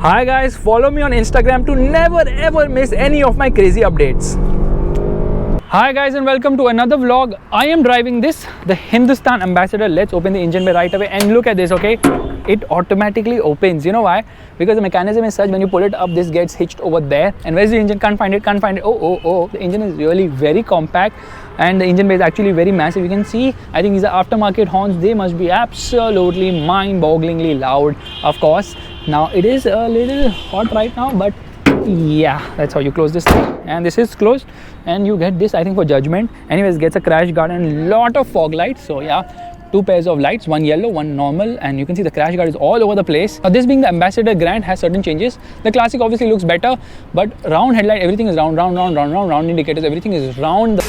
Hi guys, follow me on Instagram to never ever miss any of my crazy updates. Hi guys and welcome to another vlog. I am driving this, the Hindustan Ambassador. Let's open the engine bay right away and look at this, okay? It automatically opens. You know why? Because the mechanism is such, when you pull it up, this gets hitched over there. And where's the engine? Can't find it. Oh. The engine is really very compact and the engine bay is actually very massive. You can see, I think these are aftermarket horns. They must be absolutely mind-bogglingly loud, of course. Now it is a little hot right now, but yeah, that's how you close this thing. And this is closed and you get this, I think, for judgment. Anyways, gets a crash guard and lot of fog lights. So yeah, two pairs of lights, one yellow, one normal, and you can see the crash guard is all over the place. Now this being the Ambassador Grand has certain changes. The Classic obviously looks better, but round headlight, everything is round indicators, everything is round.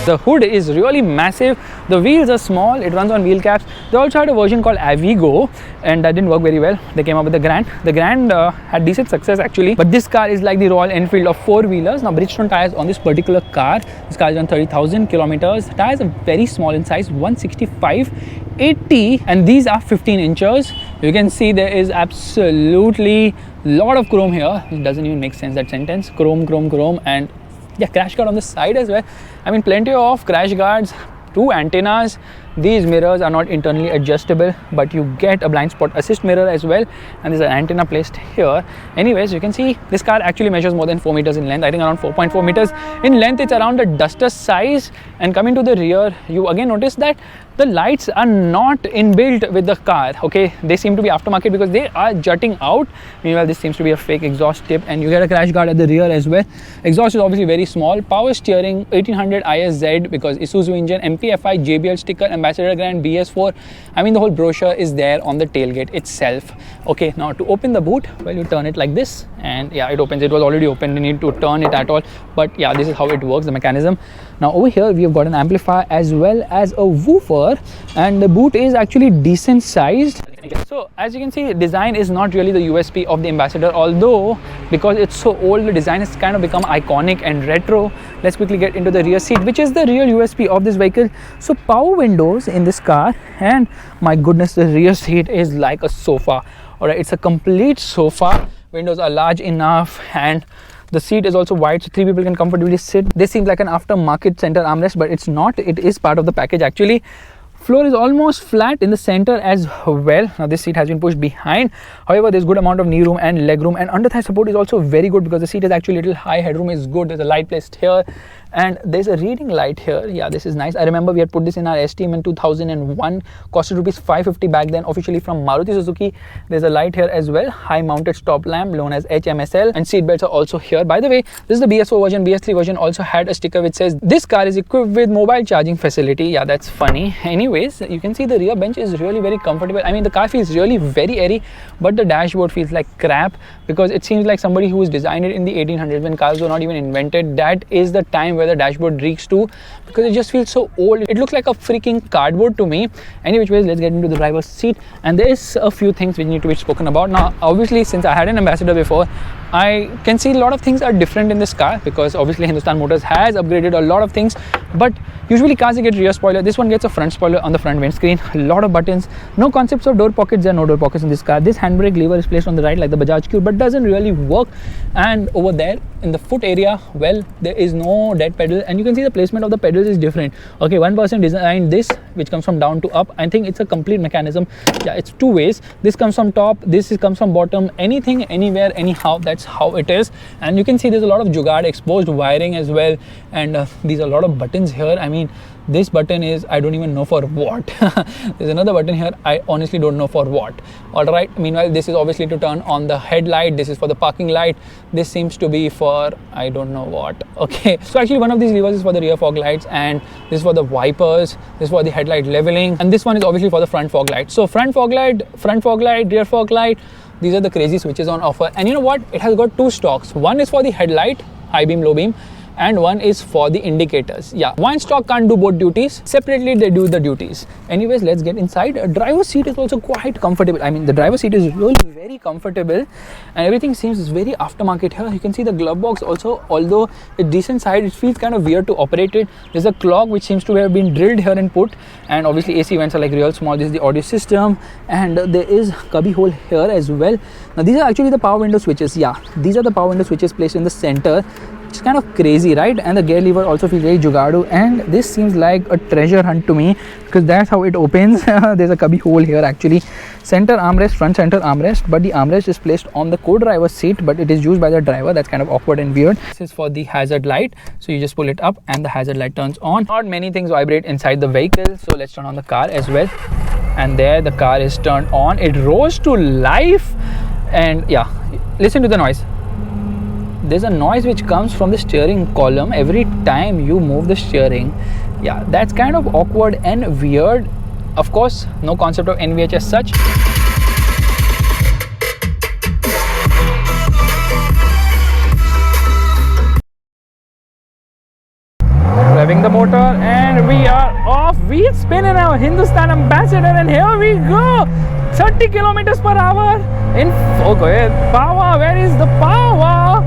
The hood is really massive. The wheels are small. It runs on wheel caps. They also had a version called Avigo, and that didn't work very well. They came up with the Grand. The Grand had decent success actually, but this car is like the Royal Enfield of four-wheelers. Now Bridgestone tires on this particular car. This car is on 30,000 kilometers. Tires are very small in size, 165/80, and these are 15 inches. You can see there is absolutely lot of chrome here. It doesn't even make sense, that sentence. Chrome, and yeah, crash guard on the side as well. I mean, plenty of crash guards, two antennas. These mirrors are not internally adjustable, but you get a blind spot assist mirror as well, and there's an antenna placed here. Anyways, you can see this car actually measures more than 4 meters in length. I think around 4.4 meters in length. It's around a duster size. And coming to the rear, you again notice that the lights are not inbuilt with the car, okay? They seem to be aftermarket because they are jutting out. Meanwhile, this seems to be a fake exhaust tip, and you get a crash guard at the rear as well. Exhaust is obviously very small. Power steering, 1800 ISZ because Isuzu engine, MPFI, JBL sticker, Ambassador Grand, BS4. I mean, the whole brochure is there on the tailgate itself. Okay, now to open the boot, well, you turn it like this, and yeah, it opens. It was already open. You need to turn it at all, but yeah, this is how it works, the mechanism. Now over here we have got an amplifier as well as a woofer, and the boot is actually decent sized. So as you can see, design is not really the USP of the Ambassador, although because it's so old, the design has kind of become iconic and retro. Let's quickly get into the rear seat, which is the real USP of this vehicle. So power windows in this car, and my goodness, the rear seat is like a sofa. All right, it's a complete sofa. Windows are large enough, and the seat is also wide, so 3 people can comfortably sit. This seems like an aftermarket center armrest, but it's not. It is part of the package actually. Floor is almost flat in the center as well. Now this seat has been pushed behind. However, there's good amount of knee room and leg room, and under thigh support is also very good because the seat is actually a little high. Headroom is good. There's a light placed here, and there's a reading light here. Yeah, this is nice. I remember we had put this in our STM in 2001. Costed rupees 550 back then, officially from Maruti Suzuki. There's a light here as well. High mounted stop lamp known as HMSL, and seat belts are also here. By the way, this is the BS4 version. BS3 version also had a sticker which says this car is equipped with mobile charging facility. Yeah, that's funny. Anyways, you can see the rear bench is really very comfortable. I mean, the car feels really very airy, but the dashboard feels like crap because it seems like somebody who has designed it in the 1800s when cars were not even invented. That is the time where the dashboard reeks to, because it just feels so old. It looks like a freaking cardboard to me. Anyways, let's get into the driver's seat, and there is a few things which need to be spoken about. Now obviously, since I had an Ambassador before, I can see a lot of things are different in this car because obviously Hindustan Motors has upgraded a lot of things, but usually cars get rear spoiler. This one gets a front spoiler on the front windscreen. A lot of buttons. No concepts of door pockets. There are no door pockets in this car. This handbrake lever is placed on the right like the Bajaj Q, but doesn't really work. And over there in the foot area, well, there is no dead pedal, and you can see the placement of the pedals is different. Okay, one person designed this, which comes from down to up. I think it's a complete mechanism. Yeah, it's two ways. This comes from top, comes from bottom. Anything, anywhere, anyhow, that's how it is. And you can see there's a lot of jugaad, exposed wiring as well, and these are a lot of buttons here. I mean, this button is, I don't even know for what. There's another button here, I honestly don't know for what. All right, meanwhile, this is obviously to turn on the headlight. This is for the parking light. This seems to be for, I don't know what. Okay, so actually one of these levers is for the rear fog lights, and this is for the wipers, this is for the headlight leveling, and this one is obviously for the front fog light. So front fog light, rear fog light, these are the crazy switches on offer. And you know what, it has got two stalks. One is for the headlight, high beam, low beam, and one is for the indicators. Yeah, one stock can't do both duties. Separately, they do the duties. Anyways, let's get inside. A driver's seat is also quite comfortable. I mean, the driver's seat is really very comfortable and everything seems very aftermarket here. You can see the glove box also, although a decent size, it feels kind of weird to operate it. There's a clock which seems to have been drilled here and put, and obviously AC vents are like real small. This is the audio system, and there is cubby hole here as well. Now these are actually the power window switches. Yeah, these are the power window switches placed in the center. It's kind of crazy, right? And the gear lever also feels very jugadu, and this seems like a treasure hunt to me because that's how it opens. There's a cubby hole here actually. Center armrest, front center armrest, but the armrest is placed on the co-driver's seat, but it is used by the driver. That's kind of awkward and weird. This is for the hazard light, so you just pull it up and the hazard light turns on. Not many things vibrate inside the vehicle, so let's turn on the car as well. And there the car is turned on. It rose to life, and yeah, listen to the noise. There's a noise which comes from the steering column every time you move the steering. Yeah, that's kind of awkward and weird. Of course, no concept of NVH as such. Revving the motor and we are off. Wheel spin in our Hindustan Ambassador, and here we go. 30 kilometers per hour in power. Where is the power?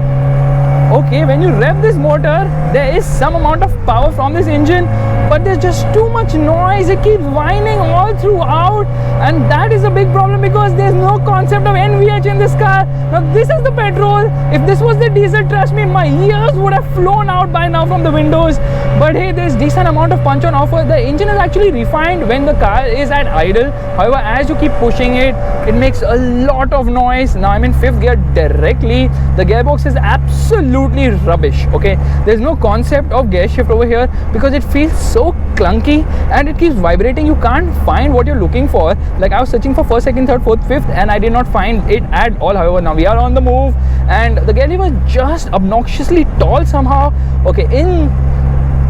Okay, when you rev this motor, there is some amount of power from this engine, but there's just too much noise. It keeps whining all throughout, and that is a big problem because there's no concept of NVH in this car. Now this is the petrol. If this was the diesel, trust me, my ears would have flown out by now from the windows. But hey, there's decent amount of punch on offer. The engine is actually refined when the car is at idle. However, as you keep pushing it, it makes a lot of noise. Now I'm in 5th gear directly. The gearbox is absolutely rubbish. Okay, there's no concept of gear shift over here because it feels so clunky and it keeps vibrating. You can't find what you're looking for. Like I was searching for 1st, 2nd, 3rd, 4th, 5th, and I did not find it at all. However, now we are on the move, and the gear lever is just obnoxiously tall somehow. Okay,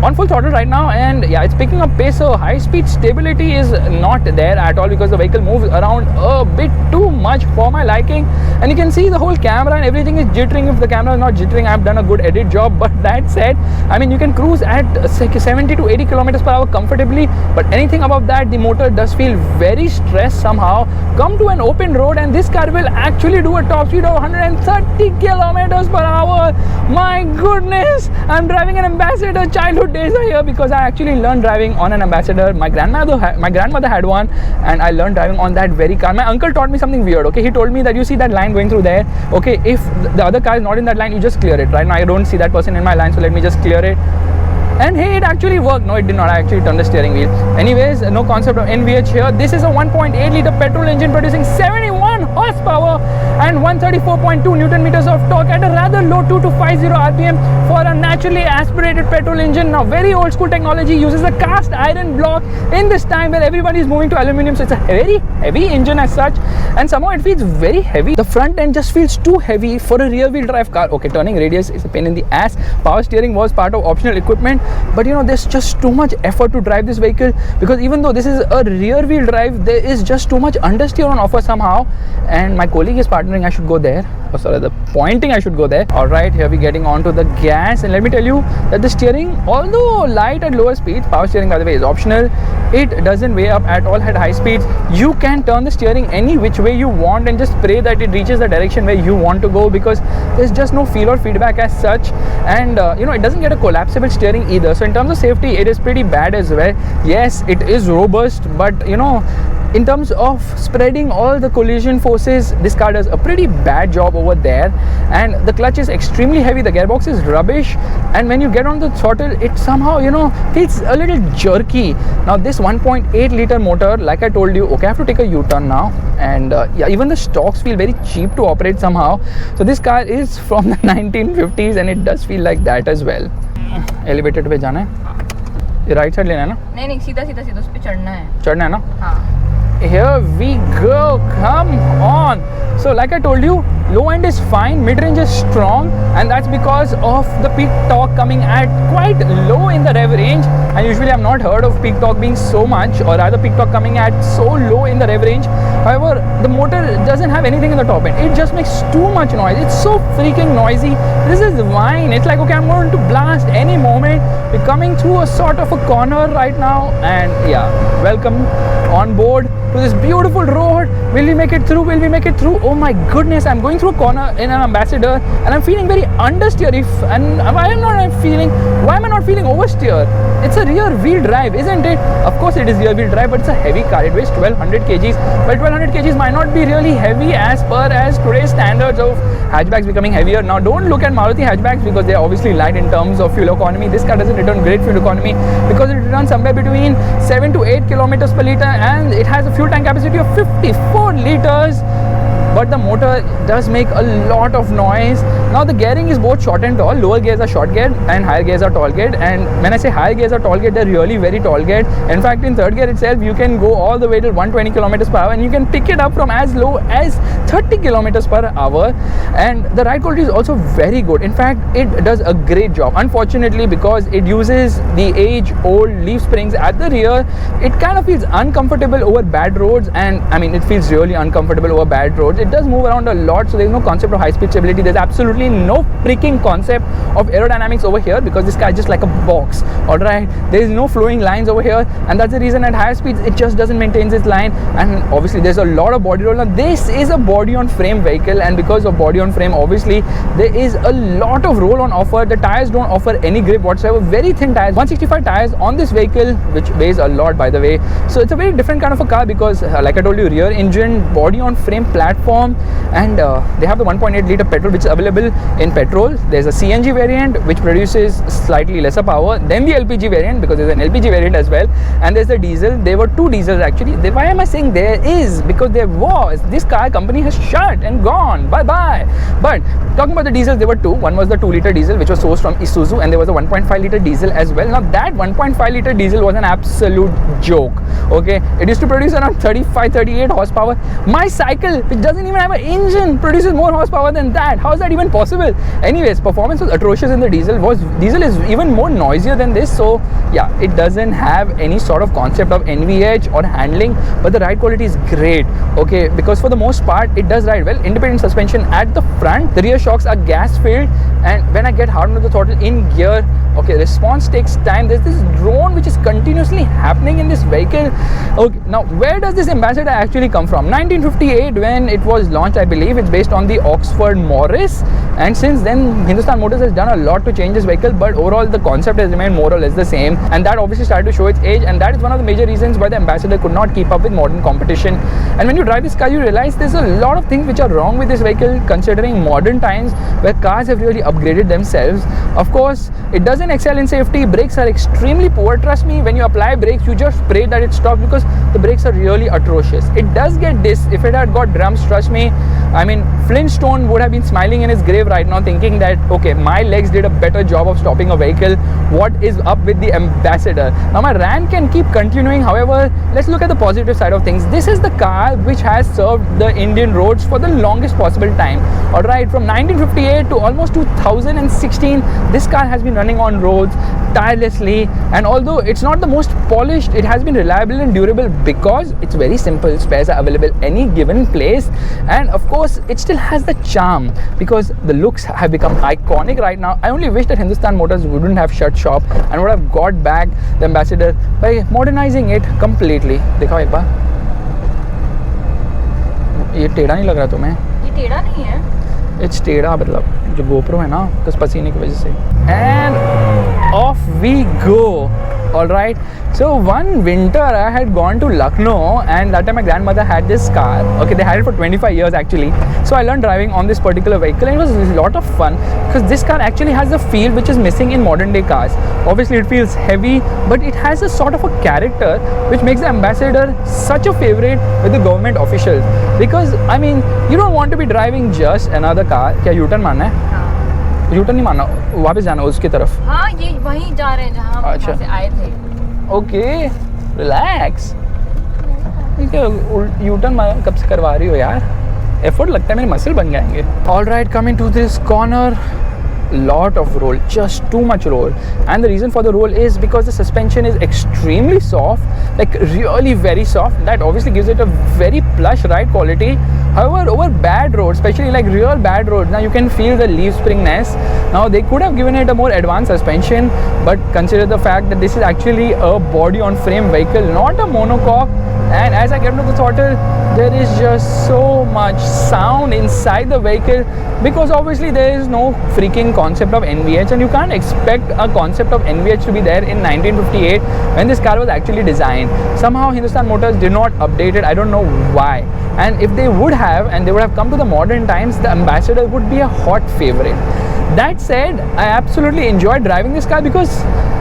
on full throttle right now, and yeah, it's picking up pace, so high speed stability is not there at all because the vehicle moves around a bit too much for my liking. And you can see the whole camera and everything is jittering. If the camera is not jittering, I've done a good edit job. But that said, I mean, you can cruise at 70 to 80 kilometers per hour comfortably, but anything above that, the motor does feel very stressed somehow. Come to an open road and this car will actually do a top speed of 130 kilometers per hour. My goodness, I'm driving an Ambassador. Childhood days are here because I actually learned driving on an Ambassador. My grandmother had one, and I learned driving on that very car. My uncle taught me something weird. Okay, he told me that you see that line going through there. Okay, if the other car is not in that line, you just clear it. Right now I don't see that person in my line, so let me just clear it. And hey, it actually worked. No, it did not. I actually turned the steering wheel. Anyways, no concept of NVH here. This is a 1.8 liter petrol engine producing 71 horsepower and 134.2 Newton meters of torque at a rather low 2,250 RPM for a naturally aspirated petrol engine. Now, very old school technology uses a cast iron block in this time where everybody is moving to aluminum. So it's a very heavy engine as such, and somehow it feels very heavy. The front end just feels too heavy for a rear wheel drive car. Okay, turning radius is a pain in the ass. Power steering was part of optional equipment. But you know, there's just too much effort to drive this vehicle because even though this is a rear wheel drive, there is just too much understeer on offer somehow. And my colleague is partnering, I should go there. Oh sorry, the pointing, I should go there. Alright, here we're getting onto the gas, and let me tell you that the steering, although light at lower speeds, power steering by the way is optional, it doesn't weigh up at all at high speeds. You can turn the steering any which way you want and just pray that it reaches the direction where you want to go because there's just no feel or feedback as such. And you know, it doesn't get a collapsible steering either. So in terms of safety, it is pretty bad as well. Yes, it is robust, but you know, in terms of spreading all the collision forces, this car does a pretty bad job over there. And the clutch is extremely heavy, the gearbox is rubbish, and when you get on the throttle, it somehow, you know, feels a little jerky. Now this 1.8 liter motor, like I told you, okay, I have to take a U-turn now, and yeah, even the stocks feel very cheap to operate somehow. So this car is from the 1950s and it does feel like that as well. Elevated पे जाना है, ये right side लेना है ना? नहीं सीधा उस पे चढ़ना है ना? हाँ. Here we go, come on. So like I told you, Low end is fine, mid range is strong, and that's because of the peak torque coming at quite low in the rev range. And usually I've not heard of peak torque being so much, or rather peak torque coming at so low in the rev range. However, the motor doesn't have anything in the top end. It just makes too much noise. It's so freaking noisy. This is wine. It's like, okay, I'm going to blast any moment. We're coming through a sort of a corner right now, and yeah, welcome on board to this beautiful road. Will we make it through? Will we make it through? Oh my goodness, I'm going through a corner in an Ambassador and I'm feeling very understeer. Why am I not feeling oversteer? It's a rear wheel drive, isn't it? Of course it is rear wheel drive, but it's a heavy car. It weighs 1200 kgs. But 1200 kgs might not be really heavy as per as today's standards of hatchbacks becoming heavier. Now don't look at Maruti hatchbacks because they're obviously light in terms of fuel economy. This car doesn't return great fuel economy because it returns somewhere between 7 to 8 kilometers per liter, and it has a fuel tank capacity of 54 liters. But the motor does make a lot of noise. Now the gearing is both short and tall. Lower gears are short gear and higher gears are tall gear. And when I say higher gears are tall gear, they're really very tall gear. In fact, in third gear itself, you can go all the way to 120 kilometers per hour, and you can pick it up from as low as 30 kilometers per hour. And the ride quality is also very good. In fact, it does a great job. Unfortunately, because it uses the age-old leaf springs at the rear, it kind of feels uncomfortable over bad roads. And I mean, it feels really uncomfortable over bad roads. It does move around a lot, so there's no concept of high-speed stability. There's absolutely no freaking concept of aerodynamics over here because this car is just like a box. Alright, there is no flowing lines over here, and that's the reason at higher speeds it just doesn't maintain its line. And obviously there's a lot of body roll. Now this is a body on frame vehicle, and because of body on frame, obviously there is a lot of roll on offer. The tires don't offer any grip whatsoever. Very thin tires, 165 tires on this vehicle, which weighs a lot, by the way. So it's a very different kind of a car because like I told you, rear engine, body on frame platform, and they have the 1.8 liter petrol which is available in petrol. There's a CNG variant which produces slightly lesser power than the LPG variant, because there's an LPG variant as well, and there's the diesel. There were two diesels actually. Why am I saying there is? Because there was. This car company has shut and gone. Bye bye. But talking about the diesels, there were two. One was the 2 liter diesel which was sourced from Isuzu, and there was a 1.5 liter diesel as well. Now that 1.5 liter diesel was an absolute joke. Okay, it used to produce around 35-38 horsepower. My cycle, which doesn't even have an engine, produces more horsepower than that. How is that even possible? Anyways, performance was atrocious in the diesel. Diesel is even more noisier than this. So yeah, it doesn't have any sort of concept of NVH or handling, but the ride quality is great. Okay, because for the most part it does ride well. Independent suspension at the front. The rear shocks are gas filled, and when I get hard on the throttle in gear, okay, response takes time. There's this drone which is continuously happening in this vehicle. Okay, now where does this Ambassador actually come from? 1958 when it was launched, I believe. It's based on the Oxford Morris, and since then Hindustan Motors has done a lot to change this vehicle, but overall the concept has remained more or less the same, and that obviously started to show its age, and that is one of the major reasons why the Ambassador could not keep up with modern competition. And when you drive this car, you realize there's a lot of things which are wrong with this vehicle considering modern times where cars have really upgraded themselves. Of course, it doesn't excel in safety. Brakes are extremely poor. Trust me, when you apply brakes, you just pray that it stops because the brakes are really atrocious. It does get discs. If it had got drums, trust me, I mean, Flintstone would have been smiling in his grave right now thinking that, okay, my legs did a better job of stopping a vehicle. What is up with the Ambassador? Now my rant can keep continuing. However, let's look at the positive side of things. This is the car which has served the Indian roads for the longest possible time. Alright, from 1958 to almost 2016, this car has been running on roads tirelessly, and although it's not the most polished, it has been reliable and durable because it's very simple. Spares are available any given place, and of course it still has the charm because the looks have become iconic right now. I only wish that Hindustan Motors wouldn't have shut shop and would have got back the Ambassador by modernizing it completely. दिखाओ एक बार, ये टेढ़ा नहीं लग रहा तुम्हें? ये टेढ़ा नहीं है, इट्स टेढ़ा मतलब जो GoPro है ना, बस पसीने की वजह से. And off we go. Alright, so one winter I had gone to Lucknow, and that time my grandmother had this car. Okay, they had it for 25 years actually. So I learned driving on this particular vehicle, and it was a lot of fun because this car actually has a feel which is missing in modern day cars. Obviously it feels heavy, but it has a sort of a character which makes the Ambassador such a favorite with the government officials. Because I mean, you don't want to be driving just another car. क्या U-turn मारना है? U-turn नहीं मारना, वापस जाना उसकी तरफ. हाँ, ये वहीं जा रहे हैं जहाँ हम वहाँ से आए थे. Okay, relax. U-turn कब से करवा रही हो यार? effort लगता है मेरे muscle बन जाएंगे. All right, coming to this corner. Lot of roll, just too much roll, and the reason for the roll is because the suspension is extremely soft, like really very soft. That obviously gives it a very plush ride quality. However, over bad roads, especially like real bad roads, now you can feel the leaf springness. Now they could have given it a more advanced suspension, but consider the fact that this is actually a body on frame vehicle, not a monocoque. And as I get into the throttle, there is just so much sound inside the vehicle, because obviously there is no freaking concept of NVH, and you can't expect a concept of NVH to be there in 1958 when this car was actually designed. Somehow Hindustan Motors did not update it. I don't know why. And if they would have, and they would have come to the modern times, the Ambassador would be a hot favorite. That said, I absolutely enjoyed driving this car because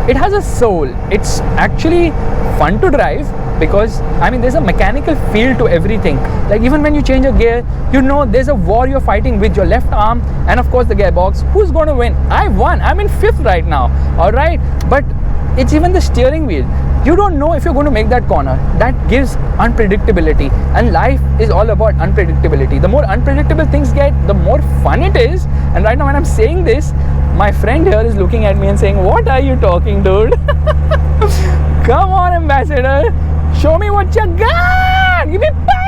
it has a soul. It's actually fun to drive, because I mean there's a mechanical feel to everything. Like even when you change a gear, you know there's a war you're fighting with your left arm, and of course the gearbox. Who's going to win? I won. I'm in 5th right now. All right, but it's even the steering wheel. You don't know if you're going to make that corner. That gives unpredictability, and life is all about unpredictability. The more unpredictable things get, the more fun it is. And right now when I'm saying this, my friend here is looking at me and saying, "What are you talking, dude?" Come on, Ambassador, show me what you got. Give me power.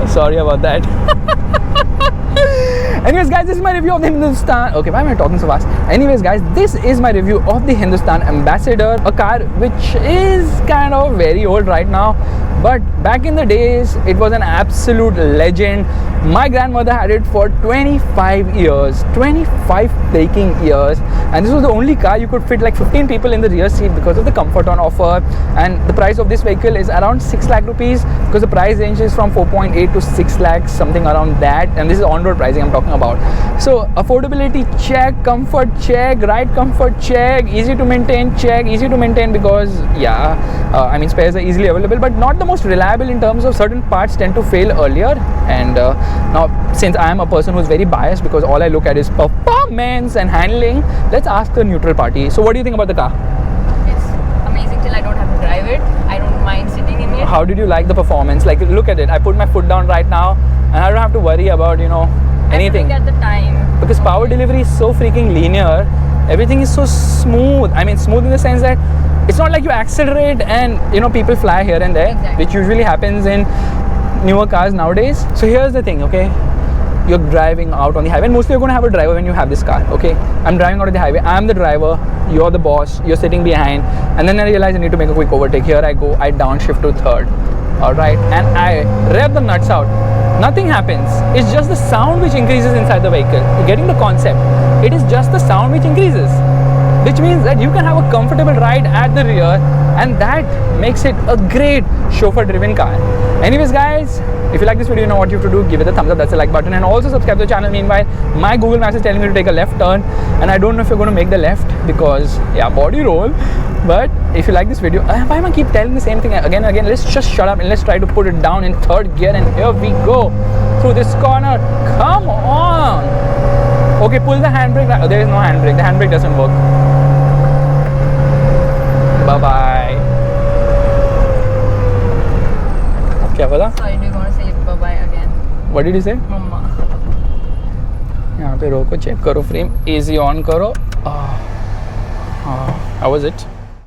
Sorry about that. Anyways guys, this is my review of the Hindustan. Okay, why am I talking so fast? Anyways guys, this is my review of the Hindustan Ambassador, a car which is kind of very old right now, but back in the days it was an absolute legend. My grandmother had it for 25 years, 25 freaking years, and this was the only car you could fit like 15 people in the rear seat because of the comfort on offer. And the price of this vehicle is around 6 lakh rupees, because the price range is from 4.8 to 6 lakhs, something around that, and this is on-road pricing I'm talking about. So affordability check, comfort check, ride comfort check, easy to maintain check. Easy to maintain because I mean spares are easily available, but not the most reliable in terms of certain parts tend to fail earlier. And now since I am a person who's very biased because all I look at is performance and handling, let's ask the neutral party. So what do you think about the car? It's amazing till I don't have to drive it. I don't mind sitting in it. How did you like the performance? Like look at it, I put my foot down right now and I don't have to worry about anything. I have to look at the time. Because power delivery is so freaking linear. Everything is so smooth. I mean smooth in the sense that it's not like you accelerate and people fly here and there, exactly, which usually happens in newer cars nowadays. So here's the thing, okay, you're driving out on the highway, and mostly you're going to have a driver when you have this car. Okay, I'm driving out of the highway, I'm the driver, you're the boss, you're sitting behind, and then I realize I need to make a quick overtake. Here I go, I downshift to 3rd, all right, and I rev the nuts out. Nothing happens. It's just the sound which increases inside the vehicle. You're getting the concept. It is just the sound which increases, which means that you can have a comfortable ride at the rear, and that makes it a great chauffeur driven car. Anyways guys, if you like this video, you know what you have to do. Give it a thumbs up, that's the like button, and also subscribe to the channel. Meanwhile, my Google Maps is telling me to take a left turn, and I don't know if you're going to make the left because body roll. But if you like this video, why am I keep telling the same thing again and again? Let's just shut up and let's try to put it down in 3rd gear, and here we go through this corner. Come on. Okay, pull the handbrake. There is no handbrake. The handbrake doesn't work. Bye bye. क्या बोला? Sorry, do you want to say bye bye again? What did you say? Mama. यहाँ पे रोको, check करो frame, AC on करो. How was it?